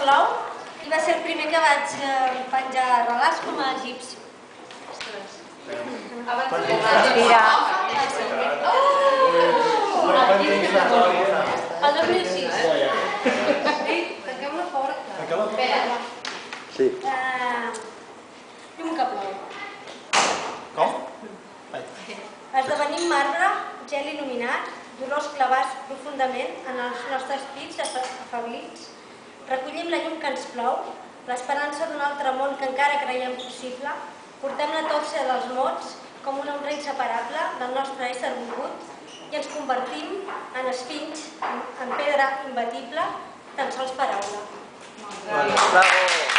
plou i va ser el primer que vaig penjar relats com a egipci. El 2006. Tanquem la porta. Sí. Llum que plou. Com? Esdevenim marbre, gel il·luminat, dolors clavats profundament en els nostres pits afeblits. Recollim la llum que ens plou, l'esperança d'un altre món que encara creiem possible. Portem la tòpsia dels mots com una ombra inseparable del nostre ésser volgut i ens convertim en esfinx, en pedra imbatible, tan sols paraula. Bravo!